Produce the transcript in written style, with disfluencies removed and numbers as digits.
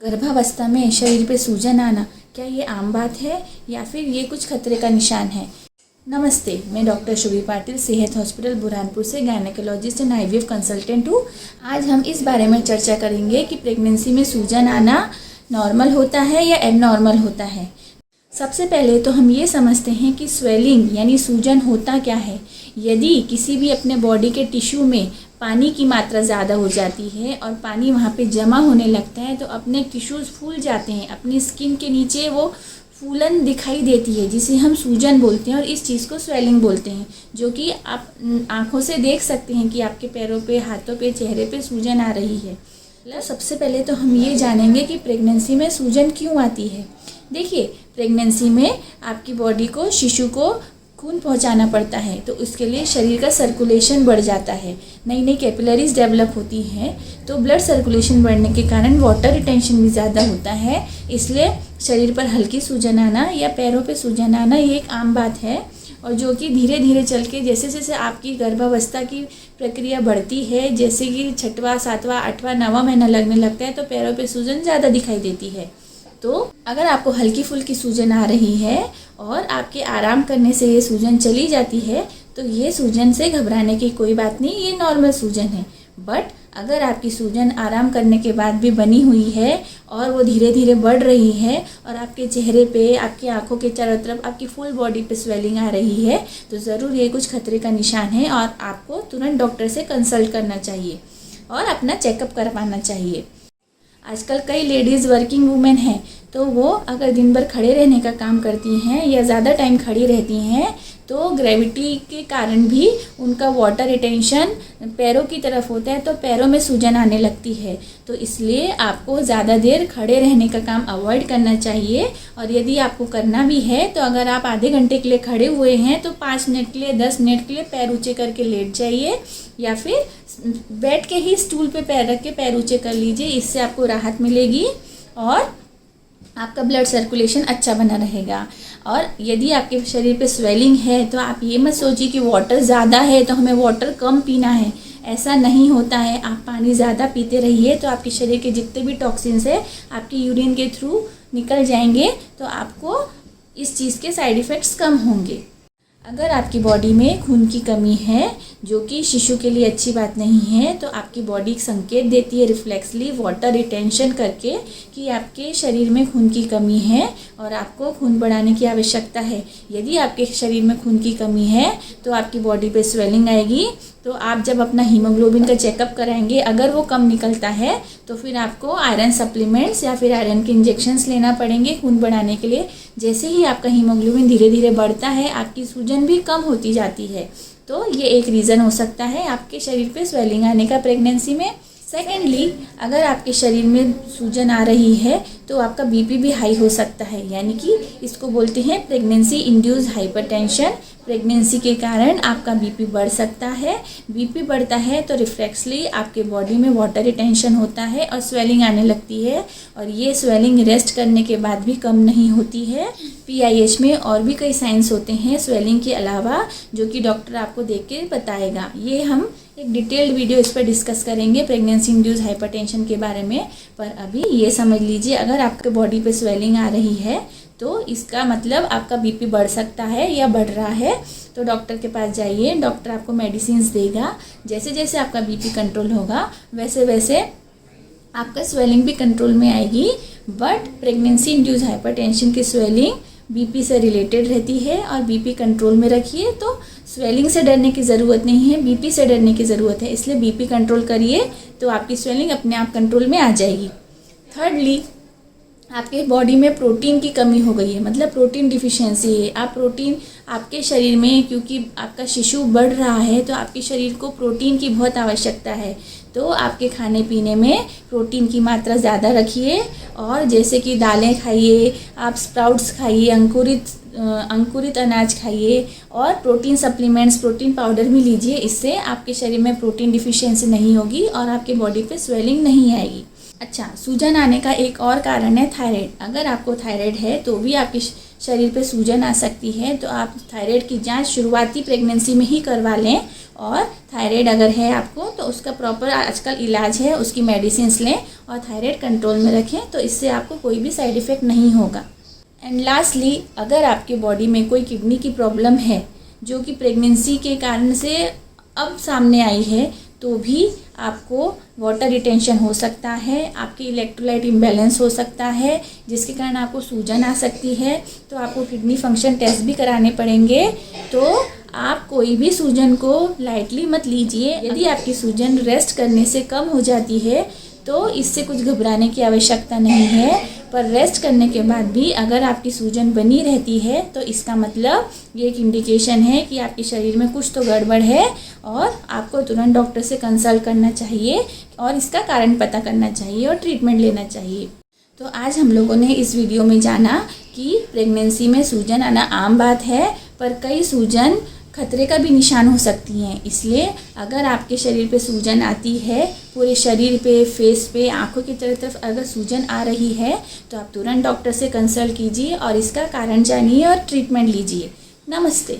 गर्भावस्था में शरीर पे सूजन आना, क्या ये आम बात है या फिर ये कुछ खतरे का निशान है? नमस्ते, मैं डॉक्टर शुभी पाटिल, सेहत हॉस्पिटल बुरहानपुर से गायनेकोलॉजिस्ट एंड आईवीएफ कंसल्टेंट हूँ। आज हम इस बारे में चर्चा करेंगे कि प्रेगनेंसी में सूजन आना नॉर्मल होता है या एबनॉर्मल होता है। सबसे पहले तो हम ये समझते हैं कि स्वेलिंग यानी सूजन होता क्या है। यदि किसी भी अपने बॉडी के टिश्यू में पानी की मात्रा ज़्यादा हो जाती है और पानी वहाँ पे जमा होने लगता है तो अपने टिश्यूज़ फूल जाते हैं, अपनी स्किन के नीचे वो फूलन दिखाई देती है जिसे हम सूजन बोलते हैं और इस चीज़ को स्वेलिंग बोलते हैं, जो कि आप आँखों से देख सकते हैं कि आपके पैरों पे, हाथों पे, चेहरे पे सूजन आ रही है। सबसे पहले तो हम ये जानेंगे कि प्रेगनेंसी में सूजन क्यों आती है। देखिए, प्रेगनेंसी में आपकी बॉडी को, शिशु को खून पहुंचाना पड़ता है, तो उसके लिए शरीर का सर्कुलेशन बढ़ जाता है, नई नई कैपिलरीज डेवलप होती हैं, तो ब्लड सर्कुलेशन बढ़ने के कारण वाटर रिटेंशन भी ज़्यादा होता है। इसलिए शरीर पर हल्की सूजन आना या पैरों पे सूजन आना ये एक आम बात है, और जो कि धीरे धीरे चल के जैसे जैसे आपकी गर्भावस्था की प्रक्रिया बढ़ती है, जैसे कि 6वां, 7वां, 8वां, 9वां महीना लगने लगता है तो पैरों पे सूजन ज़्यादा दिखाई देती है। तो अगर आपको हल्की फुल्की सूजन आ रही है और आपके आराम करने से ये सूजन चली जाती है तो ये सूजन से घबराने की कोई बात नहीं, ये नॉर्मल सूजन है। बट अगर आपकी सूजन आराम करने के बाद भी बनी हुई है और वो धीरे धीरे बढ़ रही है और आपके चेहरे पे, आपकी आंखों के चारों तरफ, आपकी फुल बॉडी पे स्वेलिंग आ रही है तो ज़रूर ये कुछ खतरे का निशान है और आपको तुरंत डॉक्टर से कंसल्ट करना चाहिए और अपना चेकअप करवाना चाहिए। आजकल कई लेडीज़ वर्किंग वूमेन हैं, तो वो अगर दिन भर खड़े रहने का काम करती हैं या ज़्यादा टाइम खड़ी रहती हैं तो ग्रेविटी के कारण भी उनका वाटर रिटेंशन पैरों की तरफ होता है, तो पैरों में सूजन आने लगती है। तो इसलिए आपको ज़्यादा देर खड़े रहने का काम अवॉइड करना चाहिए, और यदि आपको करना भी है तो अगर आप आधे घंटे के लिए खड़े हुए हैं तो 5 मिनट के लिए, 10 मिनट के लिए पैर ऊँचे करके लेट जाइए या फिर बैठ के ही स्टूल पे पैर रख के पैर ऊँचे कर लीजिए। इससे आपको राहत मिलेगी और आपका ब्लड सर्कुलेशन अच्छा बना रहेगा। और यदि आपके शरीर पे स्वेलिंग है तो आप ये मत सोचिए कि वाटर ज़्यादा है तो हमें वाटर कम पीना है, ऐसा नहीं होता है। आप पानी ज़्यादा पीते रहिए तो आपके शरीर के जितने भी टॉक्सिन्स है आपकी यूरिन के थ्रू निकल जाएंगे, तो आपको इस चीज़ के साइड इफ़ेक्ट्स कम होंगे। अगर आपकी बॉडी में खून की कमी है, जो कि शिशु के लिए अच्छी बात नहीं है, तो आपकी बॉडी संकेत देती है रिफ्लेक्सली वाटर रिटेंशन करके कि आपके शरीर में खून की कमी है और आपको खून बढ़ाने की आवश्यकता है। यदि आपके शरीर में खून की कमी है तो आपकी बॉडी पे स्वेलिंग आएगी, तो आप जब अपना हीमोग्लोबिन का चेकअप कराएंगे, अगर वो कम निकलता है तो फिर आपको आयरन सप्लीमेंट्स या फिर आयरन के इंजेक्शंस लेना पड़ेंगे खून बढ़ाने के लिए। जैसे ही आपका हीमोग्लोबिन धीरे धीरे बढ़ता है आपकी सूजन भी कम होती जाती है। तो ये एक रीज़न हो सकता है आपके शरीर पे स्वेलिंग आने का प्रेगनेंसी में। सेकेंडली, अगर आपके शरीर में सूजन आ रही है तो आपका बीपी भी हाई हो सकता है, यानी कि इसको बोलते हैं प्रेगनेंसी इंड्यूस्ड हाइपरटेंशन। प्रेगनेंसी के कारण आपका बीपी बढ़ सकता है। बीपी बढ़ता है तो रिफ्लेक्सली आपके बॉडी में वाटर रिटेंशन होता है और स्वेलिंग आने लगती है, और ये स्वेलिंग रेस्ट करने के बाद भी कम नहीं होती है। PIH में और भी कई साइंस होते हैं स्वेलिंग के अलावा, जो कि डॉक्टर आपको देख के बताएगा। ये हम एक डिटेल्ड वीडियो इस पर डिस्कस करेंगे प्रेगनेंसी इंड्यूस्ड हाइपरटेंशन के बारे में। पर अभी ये समझ लीजिए, अगर आपके बॉडी पे स्वेलिंग आ रही है तो इसका मतलब आपका बीपी बढ़ सकता है या बढ़ रहा है, तो डॉक्टर के पास जाइए। डॉक्टर आपको मेडिसिन देगा। जैसे जैसे आपका बीपी कंट्रोल होगा वैसे वैसे आपका स्वेलिंग भी कंट्रोल में आएगी। बट प्रेगनेंसी इंड्यूस्ड हाइपरटेंशन की स्वेलिंग बीपी से रिलेटेड रहती है, और बीपी कंट्रोल में रखिए तो स्वेलिंग से डरने की ज़रूरत नहीं है, बीपी से डरने की ज़रूरत है। इसलिए बीपी कंट्रोल करिए तो आपकी स्वेलिंग अपने आप कंट्रोल में आ जाएगी। थर्डली, आपके बॉडी में प्रोटीन की कमी हो गई है, मतलब प्रोटीन डिफिशियंसी है। आप प्रोटीन आपके शरीर में, क्योंकि आपका शिशु बढ़ रहा है तो आपके शरीर को प्रोटीन की बहुत आवश्यकता है, तो आपके खाने पीने में प्रोटीन की मात्रा ज़्यादा रखिए। और जैसे कि दालें खाइए, आप स्प्राउट्स खाइए, अंकुरित अनाज खाइए, और प्रोटीन सप्लीमेंट्स, प्रोटीन पाउडर भी लीजिए। इससे आपके शरीर में प्रोटीन डिफिशियंसी नहीं होगी और आपके बॉडी पे स्वेलिंग नहीं आएगी। अच्छा, सूजन आने का एक और कारण है थायराइड। अगर आपको थायराइड है तो भी आपके शरीर पे सूजन आ सकती है, तो आप थायराइड की जांच शुरुआती प्रेगनेंसी में ही करवा लें। और थायराइड अगर है आपको तो उसका प्रॉपर आजकल इलाज है, उसकी मेडिसिन लें और थायराइड कंट्रोल में रखें, तो इससे आपको कोई भी साइड इफ़ेक्ट नहीं होगा। एंड लास्टली, अगर आपके बॉडी में कोई किडनी की प्रॉब्लम है जो कि प्रेगनेंसी के कारण से अब सामने आई है, तो भी आपको वाटर रिटेंशन हो सकता है, आपके इलेक्ट्रोलाइट इम्बैलेंस हो सकता है, जिसके कारण आपको सूजन आ सकती है। तो आपको किडनी फंक्शन टेस्ट भी कराने पड़ेंगे। तो आप कोई भी सूजन को लाइटली मत लीजिए। यदि आपकी सूजन रेस्ट करने से कम हो जाती है तो इससे कुछ घबराने की आवश्यकता नहीं है, पर रेस्ट करने के बाद भी अगर आपकी सूजन बनी रहती है तो इसका मतलब ये एक इंडिकेशन है कि आपके शरीर में कुछ तो गड़बड़ है और आपको तुरंत डॉक्टर से कंसल्ट करना चाहिए और इसका कारण पता करना चाहिए और ट्रीटमेंट लेना चाहिए। तो आज हम लोगों ने इस वीडियो में जाना कि प्रेगनेंसी में सूजन आना आम बात है, पर कई सूजन खतरे का भी निशान हो सकती हैं। इसलिए अगर आपके शरीर पे सूजन आती है, पूरे शरीर पे, फेस पे, आँखों की तरफ अगर सूजन आ रही है तो आप तुरंत डॉक्टर से कंसल्ट कीजिए और इसका कारण जानिए और ट्रीटमेंट लीजिए। नमस्ते।